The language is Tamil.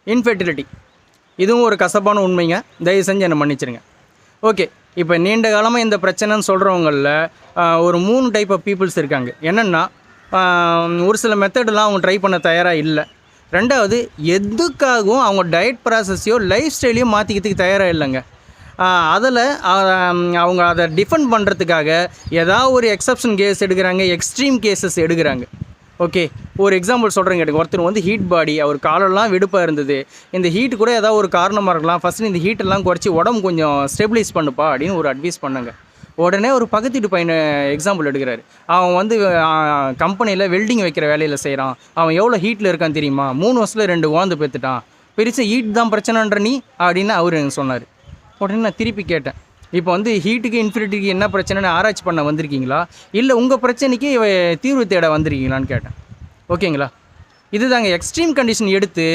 இன்ஃபெர்டிலிட்டி. இதுவும் ஒரு கசப்பான உண்மைங்க. தயவு செஞ்சு என்னை மன்னிச்சிருங்க. ஓகே, இப்போ நீண்ட காலமாக இந்த பிரச்சனைன்னு சொல்கிறவங்களில் ஒரு 3 டைப் ஆஃப் பீப்புள்ஸ் இருக்காங்க. என்னென்னா, ஒரு சில மெத்தடெலாம் அவங்க ட்ரை பண்ண தயாராக இல்லை. ரெண்டாவது, எதுக்காகவும் அவங்க டயட் ப்ராசஸையோ லைஃப் ஸ்டைலையோ மாற்றிக்கிறதுக்கு தயாராக இல்லைங்க. அதில் அவங்க அதை டிஃபெண்ட் பண்ணுறதுக்காக ஏதாவது ஒரு எக்ஸப்ஷன் கேஸ் எடுக்கிறாங்க, எக்ஸ்ட்ரீம் கேஸஸ் எடுக்கிறாங்க. ஓகே, ஒரு எக்ஸாம்பிள் சொல்கிறேங்க. எனக்கு ஒருத்தர் வந்து ஹீட் பாடி, அவர் காலெல்லாம் வெடுப்பாக இருந்தது. இந்த ஹீட்டு கூட ஏதாவது ஒரு காரணமாக இருக்கலாம். ஃபஸ்ட்டு இந்த ஹீட்டெல்லாம் குறைச்சி உடம்பு கொஞ்சம் ஸ்டெபிலைஸ் பண்ணுப்பா அப்படின்னு ஒரு அட்வைஸ் பண்ணாங்க. உடனே ஒரு பக்கத்து வீட்டு பையனை எக்ஸாம்பிள் எடுக்கிறாரு. அவன் வந்து கம்பெனியில் வெல்டிங் வைக்கிற வேலையில் செய்கிறான். அவன் எவ்வளோ ஹீட்டில் இருக்கான்னு தெரியுமா? 3 வருஷத்தில் 2 குழந்தை பெற்றுட்டான். பெருசாக ஹீட் தான் பிரச்சனைன்ற நீ அப்படின்னு அவர் எனக்கு சொன்னார். உடனே நான் திருப்பி கேட்டேன், இப்போ வந்து ஹீட்டுக்கு இன்ஃபினிட்டிக்கு என்ன பிரச்சனைன்னு ஆராய்ச்சி பண்ண வந்திருக்கீங்களா, இல்லை உங்கள் பிரச்சனைக்கு தீர்வு தேட வந்திருக்கீங்களான்னு கேட்டேன். ஓகேங்களா? இதுதாங்க எக்ஸ்ட்ரீம் கண்டிஷன் எடுத்து